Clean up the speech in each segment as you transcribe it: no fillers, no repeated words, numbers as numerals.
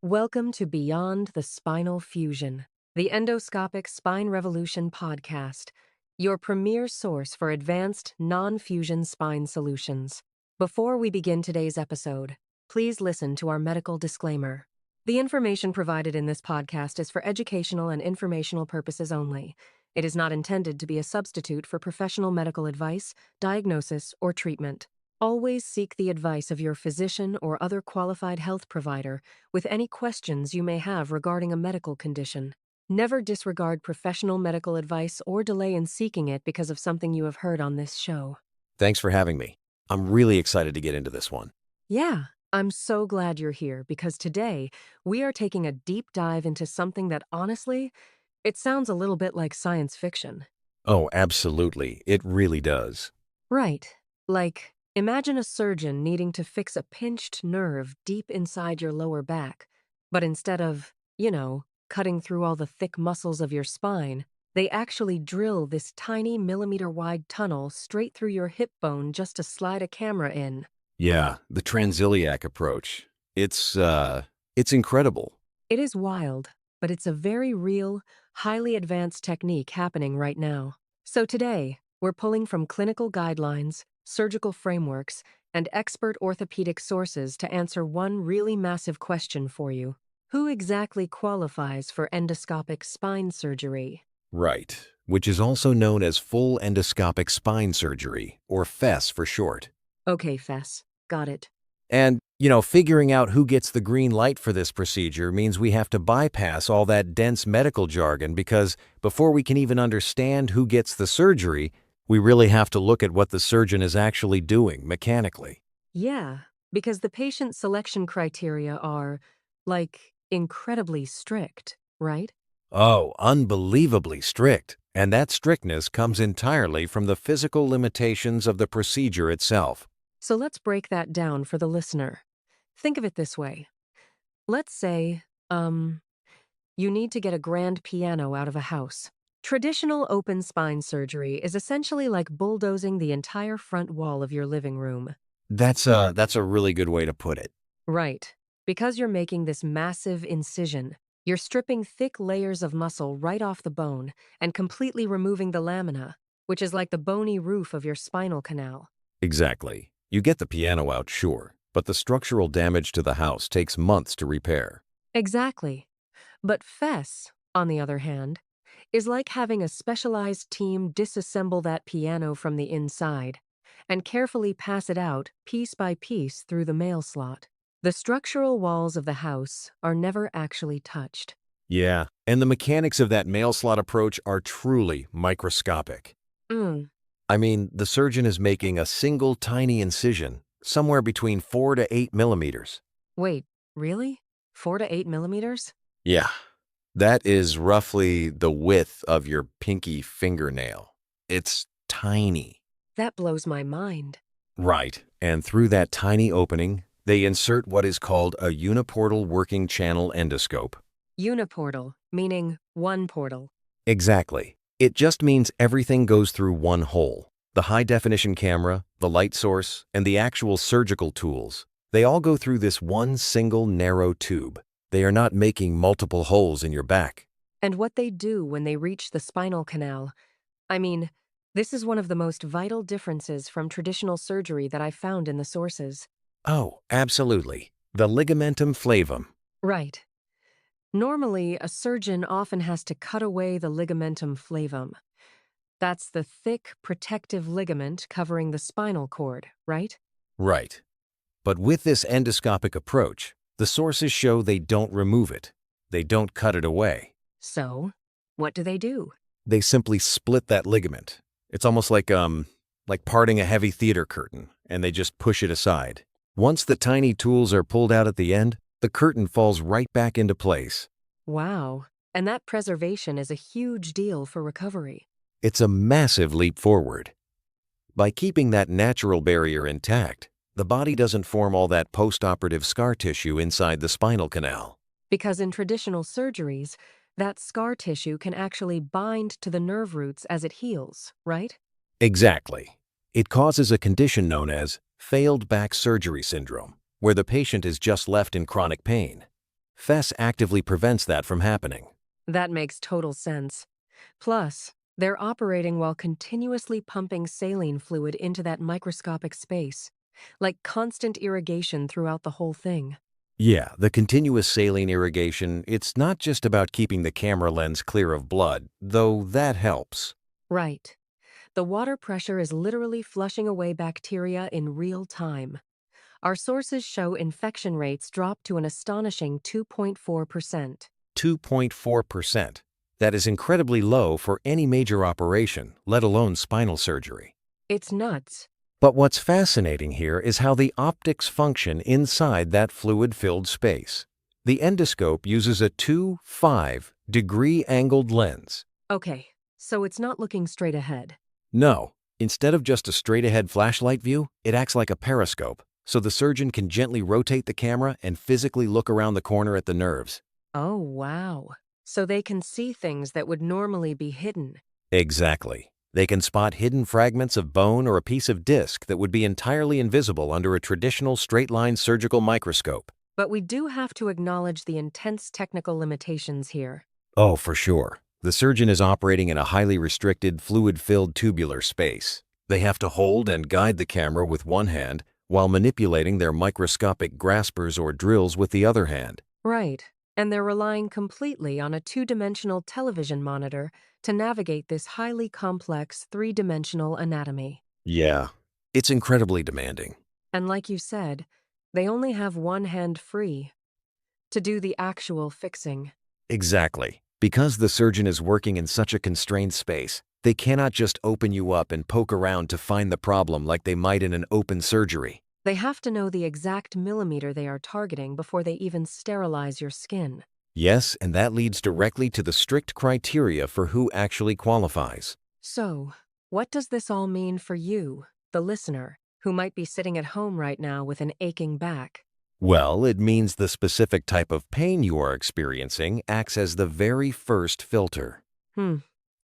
Welcome to Beyond the Spinal Fusion, the Endoscopic Spine Revolution podcast, your premier source for advanced non-fusion spine solutions. Before we begin today's episode, please listen to our medical disclaimer. The information provided in this podcast is for educational and informational purposes only. It is not intended to be a substitute for professional medical advice, diagnosis, or treatment. Always seek the advice of your physician or other qualified health provider with any questions you may have regarding a medical condition. Never disregard professional medical advice or delay in seeking it because of something you have heard on this show. Thanks for having me. I'm really excited to get into this one. Yeah, I'm so glad you're here because today we are taking a deep dive into something that honestly, it sounds a little bit like science fiction. Oh, absolutely. It really does. Right. Like, imagine a surgeon needing to fix a pinched nerve deep inside your lower back, but instead of, cutting through all the thick muscles of your spine, they actually drill this tiny millimeter-wide tunnel straight through your hip bone just to slide a camera in. Yeah, the Transiliac approach. It's incredible. It is wild, but it's a very real, highly advanced technique happening right now. So today, we're pulling from clinical guidelines, surgical frameworks, and expert orthopedic sources to answer one really massive question for you. Who exactly qualifies for endoscopic spine surgery? Right, which is also known as full endoscopic spine surgery, or FESS for short. Okay, FESS. Got it. And, figuring out who gets the green light for this procedure means we have to bypass all that dense medical jargon because before we can even understand who gets the surgery, we really have to look at what the surgeon is actually doing mechanically. Yeah, because the patient selection criteria are, incredibly strict, right? Oh, unbelievably strict. And that strictness comes entirely from the physical limitations of the procedure itself. So let's break that down for the listener. Think of it this way. Let's say, you need to get a grand piano out of a house. Traditional open spine surgery is essentially like bulldozing the entire front wall of your living room. That's a really good way to put it. Right. Because you're making this massive incision, you're stripping thick layers of muscle right off the bone and completely removing the lamina, which is like the bony roof of your spinal canal. Exactly. You get the piano out, sure, but the structural damage to the house takes months to repair. Exactly. But FESS, on the other hand, is like having a specialized team disassemble that piano from the inside and carefully pass it out piece by piece through the mail slot. The structural walls of the house are never actually touched. Yeah, and the mechanics of that mail slot approach are truly microscopic. I mean, the surgeon is making a single tiny incision, somewhere between 4 to 8 millimeters. Wait, really? 4 to 8 millimeters? Yeah, that is roughly the width of your pinky fingernail. It's tiny. That blows my mind. Right, and through that tiny opening, they insert what is called a uniportal working channel endoscope. Uniportal, meaning one portal. Exactly. It just means everything goes through one hole. The high-definition camera, the light source, and the actual surgical tools, they all go through this one single narrow tube. They are not making multiple holes in your back. And what they do when they reach the spinal canal. I mean, this is one of the most vital differences from traditional surgery that I found in the sources. Oh, absolutely. The ligamentum flavum. Right. Normally, a surgeon often has to cut away the ligamentum flavum. That's the thick, protective ligament covering the spinal cord, right? Right. But with this endoscopic approach, the sources show they don't remove it. They don't cut it away. So, what do? They simply split that ligament. It's almost like parting a heavy theater curtain, and they just push it aside. Once the tiny tools are pulled out at the end, the curtain falls right back into place. Wow. And that preservation is a huge deal for recovery. It's a massive leap forward. By keeping that natural barrier intact, the body doesn't form all that post-operative scar tissue inside the spinal canal. Because in traditional surgeries, that scar tissue can actually bind to the nerve roots as it heals, right? Exactly. It causes a condition known as failed back surgery syndrome, where the patient is just left in chronic pain. FESS actively prevents that from happening. That makes total sense. Plus, they're operating while continuously pumping saline fluid into that microscopic space, like constant irrigation throughout the whole thing. Yeah, the continuous saline irrigation, it's not just about keeping the camera lens clear of blood, though that helps. Right. The water pressure is literally flushing away bacteria in real time. Our sources show infection rates drop to an astonishing 2.4%. 2.4%. That is incredibly low for any major operation, let alone spinal surgery. It's nuts. But what's fascinating here is how the optics function inside that fluid-filled space. The endoscope uses a 2-5-degree angled lens. Okay, so it's not looking straight ahead. No, instead of just a straight-ahead flashlight view, it acts like a periscope, so the surgeon can gently rotate the camera and physically look around the corner at the nerves. Oh, wow. So they can see things that would normally be hidden. Exactly. They can spot hidden fragments of bone or a piece of disc that would be entirely invisible under a traditional straight-line surgical microscope. But we do have to acknowledge the intense technical limitations here. Oh, for sure. The surgeon is operating in a highly restricted, fluid-filled tubular space. They have to hold and guide the camera with one hand while manipulating their microscopic graspers or drills with the other hand. Right. And they're relying completely on a two-dimensional television monitor to navigate this highly complex three-dimensional anatomy. Yeah, it's incredibly demanding. And like you said, they only have one hand free to do the actual fixing. Exactly. Because the surgeon is working in such a constrained space, they cannot just open you up and poke around to find the problem like they might in an open surgery. They have to know the exact millimeter they are targeting before they even sterilize your skin. Yes, and that leads directly to the strict criteria for who actually qualifies. So, what does this all mean for you, the listener, who might be sitting at home right now with an aching back? Well, it means the specific type of pain you are experiencing acts as the very first filter.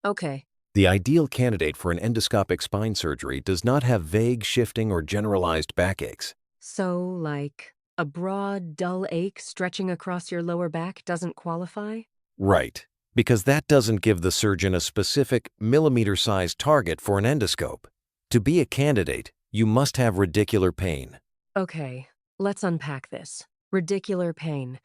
Okay. The ideal candidate for an endoscopic spine surgery does not have vague, shifting, or generalized backaches. So, like, a broad, dull ache stretching across your lower back doesn't qualify? Right, because that doesn't give the surgeon a specific millimeter-sized target for an endoscope. To be a candidate, you must have radicular pain. Okay, let's unpack this. Radicular pain.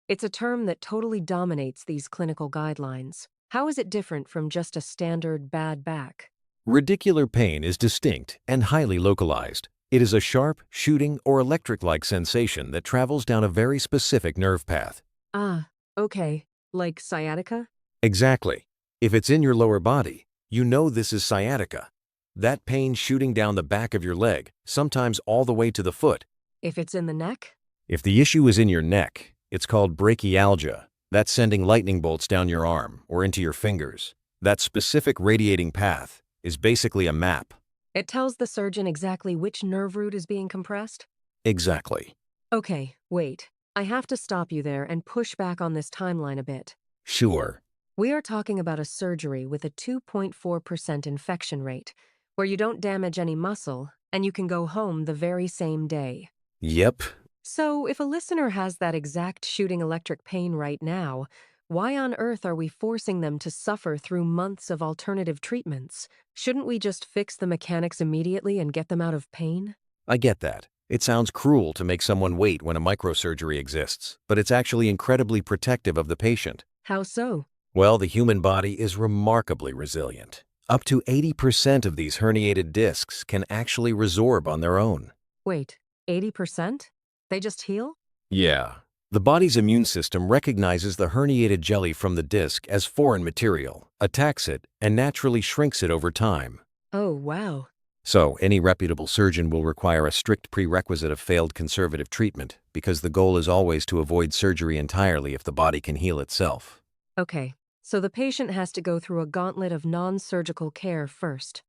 It's a term that totally dominates these clinical guidelines. How is it different from just a standard bad back? Radicular pain is distinct and highly localized. It is a sharp, shooting, or electric-like sensation that travels down a very specific nerve path. Ah, okay. Like sciatica? Exactly. If it's in your lower body, you know this is sciatica. That pain shooting down the back of your leg, sometimes all the way to the foot. If it's in the neck? If the issue is in your neck, it's called brachialgia. That's sending lightning bolts down your arm or into your fingers. That specific radiating path is basically a map. It tells the surgeon exactly which nerve root is being compressed? Exactly. Okay, wait. I have to stop you there and push back on this timeline a bit. Sure. We are talking about a surgery with a 2.4% infection rate, where you don't damage any muscle, and you can go home the very same day. Yep. So, if a listener has that exact shooting electric pain right now, why on earth are we forcing them to suffer through months of alternative treatments? Shouldn't we just fix the mechanics immediately and get them out of pain? I get that. It sounds cruel to make someone wait when a microsurgery exists, but it's actually incredibly protective of the patient. How so? Well, the human body is remarkably resilient. Up to 80% of these herniated discs can actually resorb on their own. Wait, 80%? They just heal? Yeah. The body's immune system recognizes the herniated jelly from the disc as foreign material, attacks it, and naturally shrinks it over time. Oh, wow. So, any reputable surgeon will require a strict prerequisite of failed conservative treatment because the goal is always to avoid surgery entirely if the body can heal itself. Okay, so the patient has to go through a gauntlet of non-surgical care first.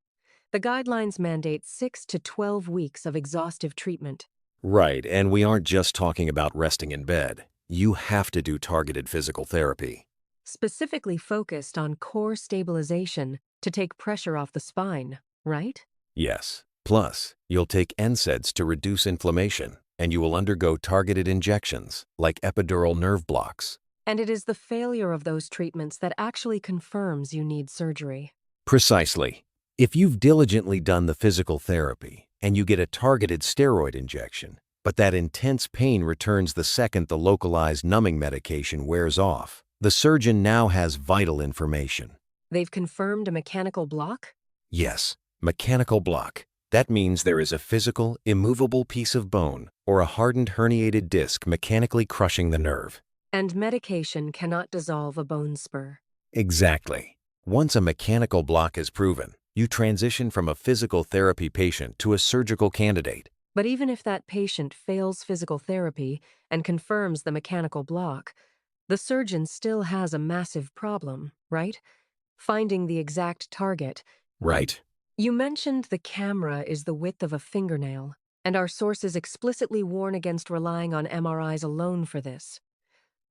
The guidelines mandate 6 to 12 weeks of exhaustive treatment. Right, and we aren't just talking about resting in bed. You have to do targeted physical therapy. Specifically focused on core stabilization to take pressure off the spine, right? Yes. Plus, you'll take NSAIDs to reduce inflammation, and you will undergo targeted injections, like epidural nerve blocks. And it is the failure of those treatments that actually confirms you need surgery. Precisely. If you've diligently done the physical therapy and you get a targeted steroid injection, but that intense pain returns the second the localized numbing medication wears off, the surgeon now has vital information. They've confirmed a mechanical block? Yes, mechanical block. That means there is a physical, immovable piece of bone or a hardened herniated disc mechanically crushing the nerve. And medication cannot dissolve a bone spur. Exactly. Once a mechanical block is proven, you transition from a physical therapy patient to a surgical candidate. But even if that patient fails physical therapy and confirms the mechanical block, the surgeon still has a massive problem, right? Finding the exact target. Right. You mentioned the camera is the width of a fingernail, and our sources explicitly warn against relying on MRIs alone for this.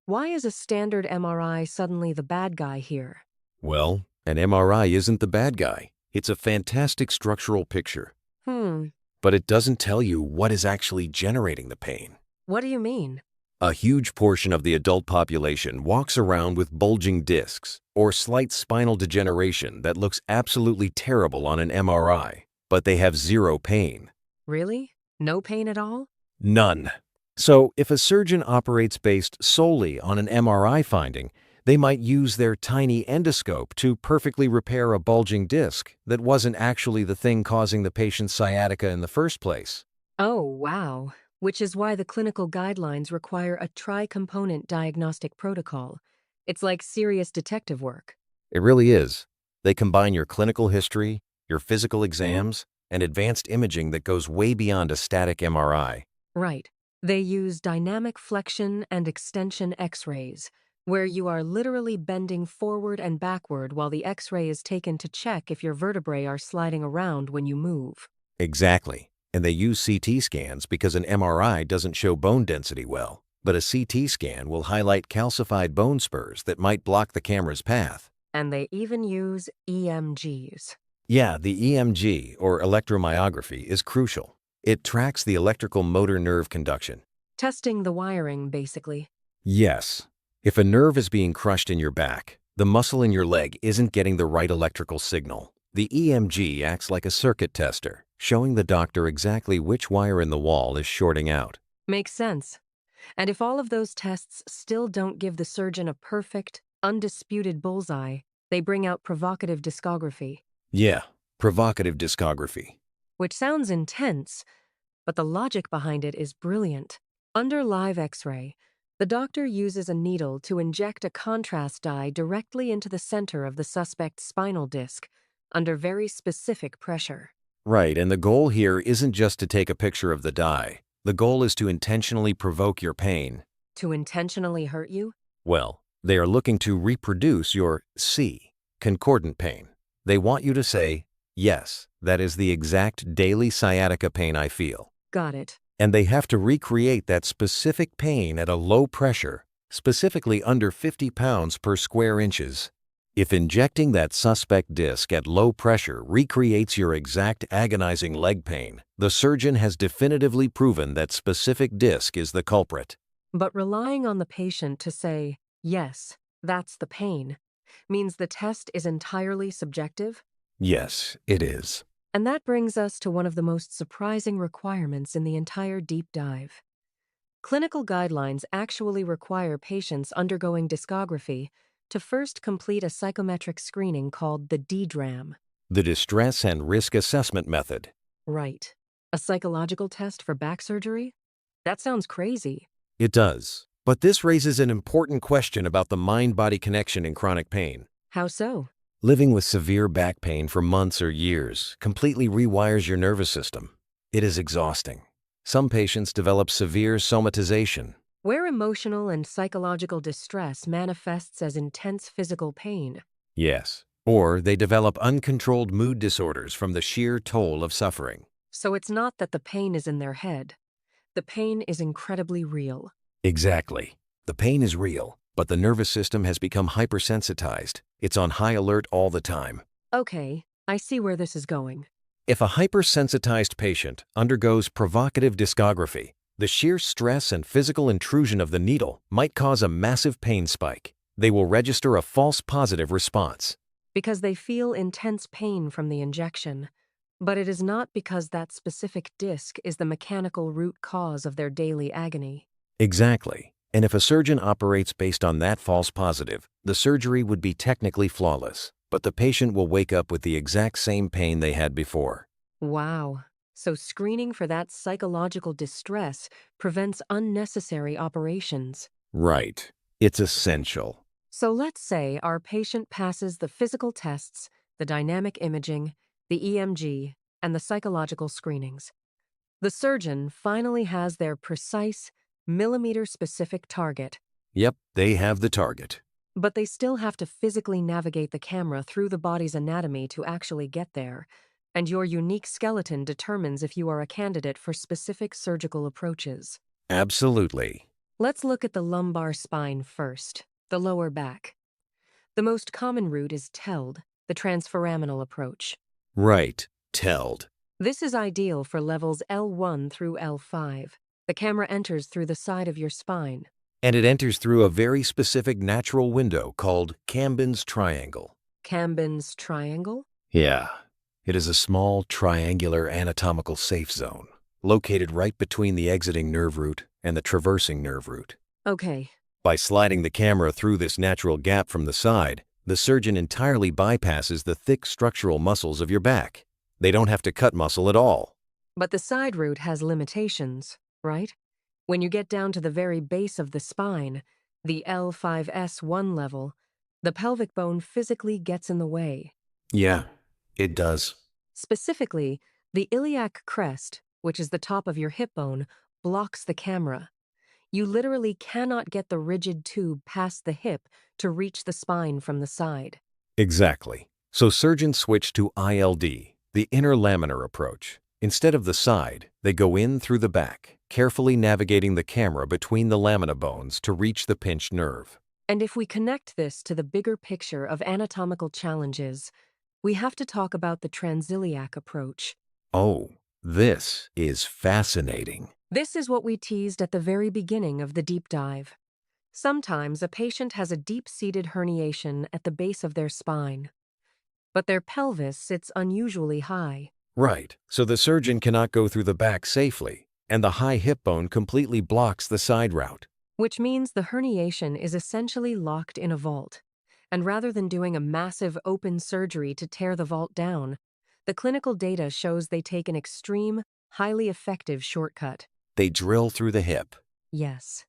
Why is a standard MRI suddenly the bad guy here? Well, an MRI isn't the bad guy. It's a fantastic structural picture. But it doesn't tell you what is actually generating the pain. What do you mean? A huge portion of the adult population walks around with bulging discs or slight spinal degeneration that looks absolutely terrible on an MRI, but they have zero pain. Really? No pain at all? None. So, if a surgeon operates based solely on an MRI finding, they might use their tiny endoscope to perfectly repair a bulging disc that wasn't actually the thing causing the patient's sciatica in the first place. Oh, wow. Which is why the clinical guidelines require a tri-component diagnostic protocol. It's like serious detective work. It really is. They combine your clinical history, your physical exams, and advanced imaging that goes way beyond a static MRI. Right. They use dynamic flexion and extension X-rays, where you are literally bending forward and backward while the X-ray is taken to check if your vertebrae are sliding around when you move. Exactly. And they use CT scans because an MRI doesn't show bone density well, but a CT scan will highlight calcified bone spurs that might block the camera's path. And they even use EMGs. Yeah, the EMG, or electromyography, is crucial. It tracks the electrical motor nerve conduction. Testing the wiring, basically. Yes. If a nerve is being crushed in your back, the muscle in your leg isn't getting the right electrical signal. The EMG acts like a circuit tester, showing the doctor exactly which wire in the wall is shorting out. Makes sense. And if all of those tests still don't give the surgeon a perfect, undisputed bullseye, they bring out provocative discography. Yeah, provocative discography. Which sounds intense, but the logic behind it is brilliant. Under live X-ray, the doctor uses a needle to inject a contrast dye directly into the center of the suspect's spinal disc, under very specific pressure. Right, and the goal here isn't just to take a picture of the dye. The goal is to intentionally provoke your pain. To intentionally hurt you? Well, they are looking to reproduce your concordant pain. They want you to say, yes, that is the exact daily sciatica pain I feel. Got it. And they have to recreate that specific pain at a low pressure, specifically under 50 pounds per square inches. If injecting that suspect disc at low pressure recreates your exact agonizing leg pain, the surgeon has definitively proven that specific disc is the culprit. But relying on the patient to say, yes, that's the pain, means the test is entirely subjective? Yes, it is. And that brings us to one of the most surprising requirements in the entire deep dive. Clinical guidelines actually require patients undergoing discography to first complete a psychometric screening called the DDRAM. The Distress and Risk Assessment Method. Right. A psychological test for back surgery? That sounds crazy. It does. But this raises an important question about the mind-body connection in chronic pain. How so? Living with severe back pain for months or years completely rewires your nervous system. It is exhausting. Some patients develop severe somatization. Where emotional and psychological distress manifests as intense physical pain. Yes. Or they develop uncontrolled mood disorders from the sheer toll of suffering. So it's not that the pain is in their head. The pain is incredibly real. Exactly. The pain is real, but the nervous system has become hypersensitized. It's on high alert all the time. Okay, I see where this is going. If a hypersensitized patient undergoes provocative discography, The sheer stress and physical intrusion of the needle might cause a massive pain spike. They will register a false positive response. Because they feel intense pain from the injection. But it is not because that specific disc is the mechanical root cause of their daily agony. Exactly. And if a surgeon operates based on that false positive, the surgery would be technically flawless, but the patient will wake up with the exact same pain they had before. Wow. So screening for that psychological distress prevents unnecessary operations. Right. It's essential. So let's say our patient passes the physical tests, the dynamic imaging, the EMG, and the psychological screenings. The surgeon finally has their precise, millimeter-specific target, Yep, they have the target. but they still have to physically navigate the camera through the body's anatomy to actually get there, and your unique skeleton determines if you are a candidate for specific surgical approaches. Absolutely. Let's look at the lumbar spine first, the lower back. The most common route is TELD, the transforaminal approach. Right. TELD. This is ideal for levels L1 through L5. The camera enters through the side of your spine. And it enters through a very specific natural window called Kambin's triangle. Kambin's triangle? Yeah. It is a small triangular anatomical safe zone, located right between the exiting nerve root and the traversing nerve root. Okay. By sliding the camera through this natural gap from the side, the surgeon entirely bypasses the thick structural muscles of your back. They don't have to cut muscle at all. But the side route has limitations, right? When you get down to the very base of the spine, the L5S1 level, the pelvic bone physically gets in the way. Yeah, it does. Specifically, the iliac crest, which is the top of your hip bone, blocks the camera. You literally cannot get the rigid tube past the hip to reach the spine from the side. Exactly. So surgeons switch to ILD, the interlaminar approach. Instead of the side, they go in through the back, carefully navigating the camera between the lamina bones to reach the pinched nerve. And if we connect this to the bigger picture of anatomical challenges, we have to talk about the Transiliac approach. Oh, this is fascinating. This is what we teased at the very beginning of the deep dive. Sometimes a patient has a deep-seated herniation at the base of their spine, but their pelvis sits unusually high. Right, so the surgeon cannot go through the back safely, and the high hip bone completely blocks the side route. Which means the herniation is essentially locked in a vault. And rather than doing a massive open surgery to tear the vault down, the clinical data shows they take an extreme, highly effective shortcut. They drill through the hip. Yes.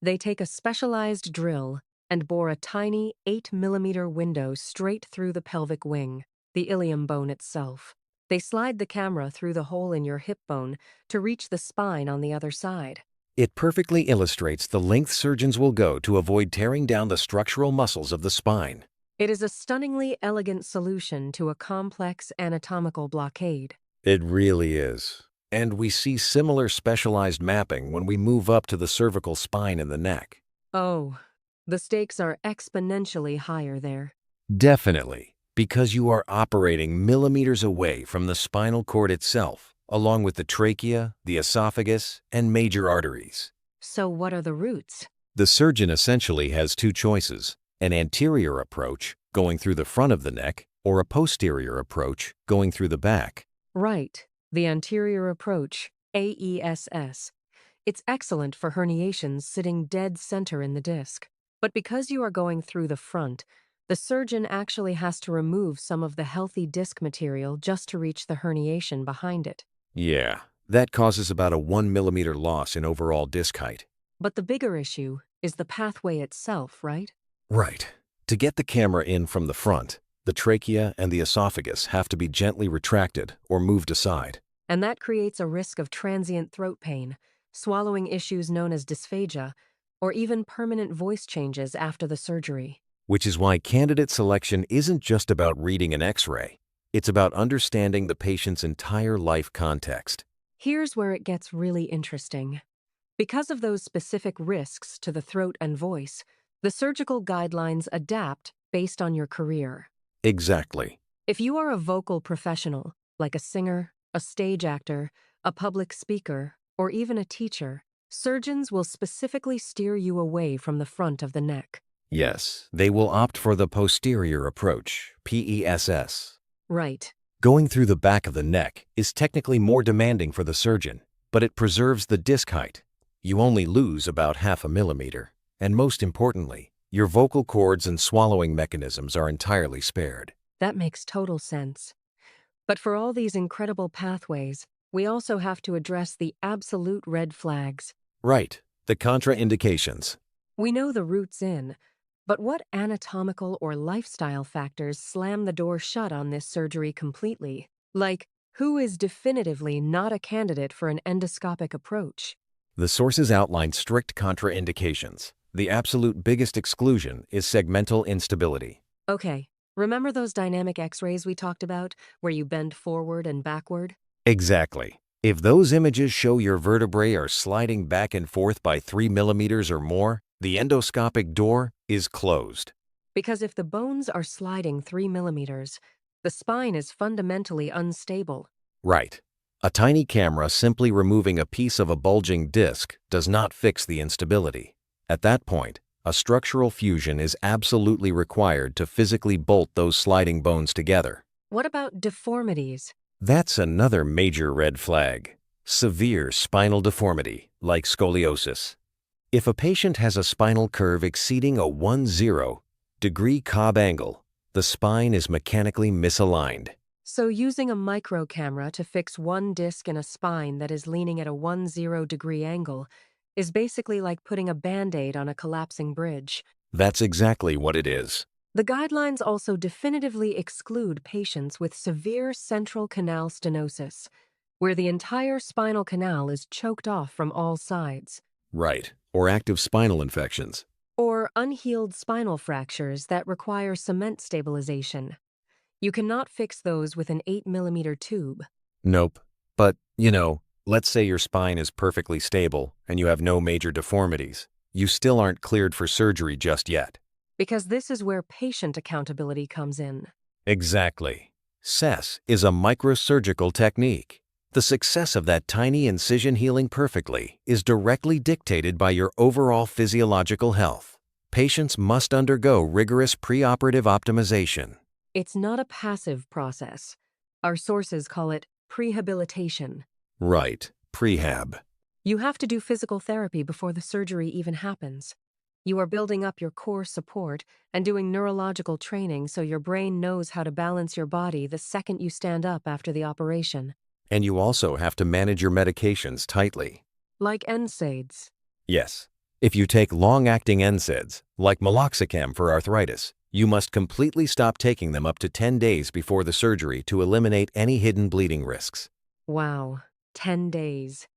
They take a specialized drill and bore a tiny 8mm window straight through the pelvic wing, the ilium bone itself. They slide the camera through the hole in your hip bone to reach the spine on the other side. It perfectly illustrates the length surgeons will go to avoid tearing down the structural muscles of the spine. It is a stunningly elegant solution to a complex anatomical blockade. It really is. And we see similar specialized mapping when we move up to the cervical spine and the neck. Oh, the stakes are exponentially higher there. Definitely, because you are operating millimeters away from the spinal cord itself, along with the trachea, the esophagus, and major arteries. So what are the routes? The surgeon essentially has two choices: an anterior approach, going through the front of the neck, or a posterior approach, going through the back. Right, the anterior approach, AESS. It's excellent for herniations sitting dead center in the disc. But because you are going through the front, the surgeon actually has to remove some of the healthy disc material just to reach the herniation behind it. Yeah, that causes about a 1 millimeter loss in overall disc height. But the bigger issue is the pathway itself, right? Right. To get the camera in from the front, the trachea and the esophagus have to be gently retracted or moved aside. And that creates a risk of transient throat pain, swallowing issues known as dysphagia, or even permanent voice changes after the surgery. Which is why candidate selection isn't just about reading an X-ray. It's about understanding the patient's entire life context. Here's where it gets really interesting. Because of those specific risks to the throat and voice, the surgical guidelines adapt based on your career. Exactly. If you are a vocal professional, like a singer, a stage actor, a public speaker, or even a teacher, Surgeons will specifically steer you away from the front of the neck. Yes, they will opt for the posterior approach, PESS. Right. Going through the back of the neck is technically more demanding for the surgeon, but it preserves the disc height. You only lose about 0.5 millimeter. And most importantly, your vocal cords and swallowing mechanisms are entirely spared. That makes total sense. But for all these incredible pathways, we also have to address the absolute red flags. Right, the contraindications. We know the routes in, but what anatomical or lifestyle factors slam the door shut on this surgery completely? Like, who is definitively not a candidate for an endoscopic approach? The sources outline strict contraindications. The absolute biggest exclusion is segmental instability. Okay, remember those dynamic x-rays we talked about, where you bend forward and backward? Exactly. If those images show your vertebrae are sliding back and forth by 3 millimeters or more, the endoscopic door is closed. Because if the bones are sliding 3 millimeters, the spine is fundamentally unstable. Right. A tiny camera simply removing a piece of a bulging disc does not fix the instability. At that point, a structural fusion is absolutely required to physically bolt those sliding bones together. What about deformities? That's another major red flag. Severe spinal deformity, like scoliosis. If a patient has a spinal curve exceeding a 10-degree Cobb angle, the spine is mechanically misaligned. So using a micro camera to fix one disc in a spine that is leaning at a 10-degree angle is basically like putting a Band-Aid on a collapsing bridge. That's exactly what it is. The guidelines also definitively exclude patients with severe central canal stenosis, where the entire spinal canal is choked off from all sides. Right. Or active spinal infections. Or unhealed spinal fractures that require cement stabilization. You cannot fix those with an 8-millimeter tube. Nope. But, let's say your spine is perfectly stable and you have no major deformities. You still aren't cleared for surgery just yet. Because this is where patient accountability comes in. Exactly. FESS is a microsurgical technique. The success of that tiny incision healing perfectly is directly dictated by your overall physiological health. Patients must undergo rigorous preoperative optimization. It's not a passive process. Our sources call it prehabilitation. Right. Prehab. You have to do physical therapy before the surgery even happens. You are building up your core support and doing neurological training so your brain knows how to balance your body the second you stand up after the operation. And you also have to manage your medications tightly. Like NSAIDs. Yes. If you take long-acting NSAIDs, like meloxicam for arthritis, you must completely stop taking them up to 10 days before the surgery to eliminate any hidden bleeding risks. Wow, 10 days.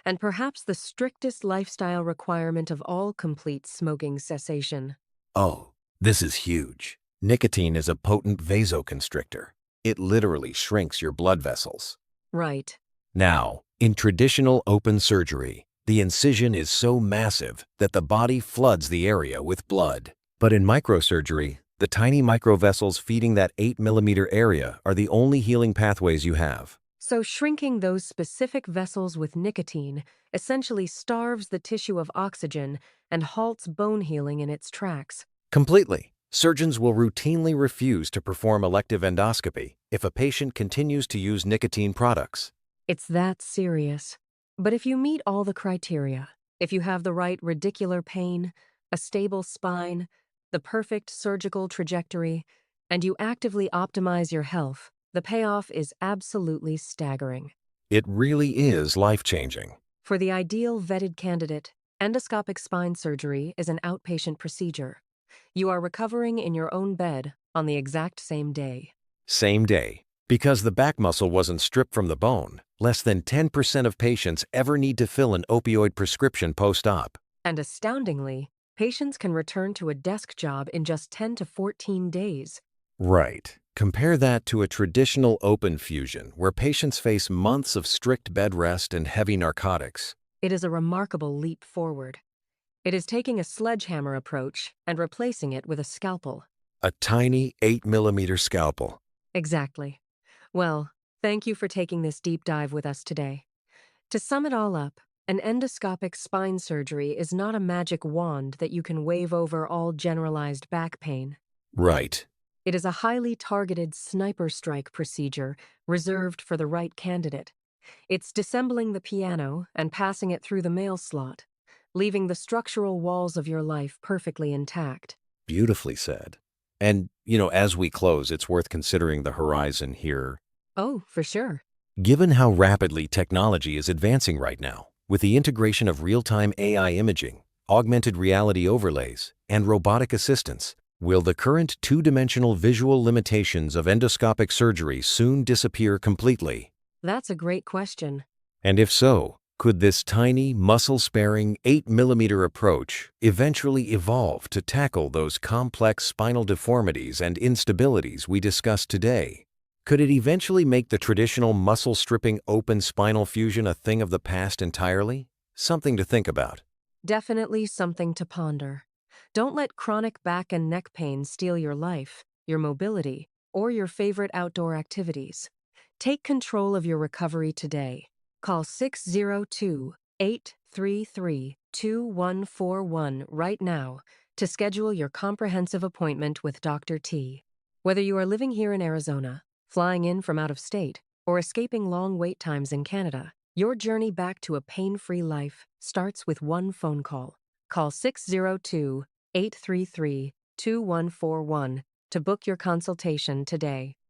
And perhaps the strictest lifestyle requirement of all complete smoking cessation. Oh, this is huge. Nicotine is a potent vasoconstrictor. It literally shrinks your blood vessels. Right. Now, in traditional open surgery, the incision is so massive that the body floods the area with blood. But in microsurgery, the tiny microvessels feeding that 8-millimeter area are the only healing pathways you have. So shrinking those specific vessels with nicotine essentially starves the tissue of oxygen and halts bone healing in its tracks. Completely. Surgeons will routinely refuse to perform elective endoscopy if a patient continues to use nicotine products. It's that serious. But if you meet all the criteria, if you have the right radicular pain, a stable spine, the perfect surgical trajectory, and you actively optimize your health, the payoff is absolutely staggering. It really is life-changing. For the ideal vetted candidate, endoscopic spine surgery is an outpatient procedure. You are recovering in your own bed on the exact same day. Same day. Because the back muscle wasn't stripped from the bone, less than 10% of patients ever need to fill an opioid prescription post-op. And astoundingly, patients can return to a desk job in just 10 to 14 days. Right. Compare that to a traditional open fusion where patients face months of strict bed rest and heavy narcotics. It is a remarkable leap forward. It is taking a sledgehammer approach and replacing it with a scalpel. A tiny 8-millimeter scalpel. Exactly. Well, thank you for taking this deep dive with us today. To sum it all up, An endoscopic spine surgery is not a magic wand that you can wave over all generalized back pain. Right. It is a highly targeted sniper strike procedure reserved for the right candidate. It's dissembling the piano and passing it through the mail slot, leaving the structural walls of your life perfectly intact. Beautifully said. And, as we close, it's worth considering the horizon here. Oh, for sure. Given how rapidly technology is advancing right now, with the integration of real-time AI imaging, augmented reality overlays, and robotic assistance, will the current two-dimensional visual limitations of endoscopic surgery soon disappear completely? That's a great question. And if so, could this tiny, muscle-sparing 8mm approach eventually evolve to tackle those complex spinal deformities and instabilities we discussed today? Could it eventually make the traditional muscle-stripping open spinal fusion a thing of the past entirely? Something to think about. Definitely something to ponder. Don't let chronic back and neck pain steal your life, your mobility, or your favorite outdoor activities. Take control of your recovery today. Call 602-833-2141 right now to schedule your comprehensive appointment with Dr. T. Whether you are living here in Arizona, flying in from out of state, or escaping long wait times in Canada, your journey back to a pain-free life starts with one phone call. Call 602-833-2141 to book your consultation today.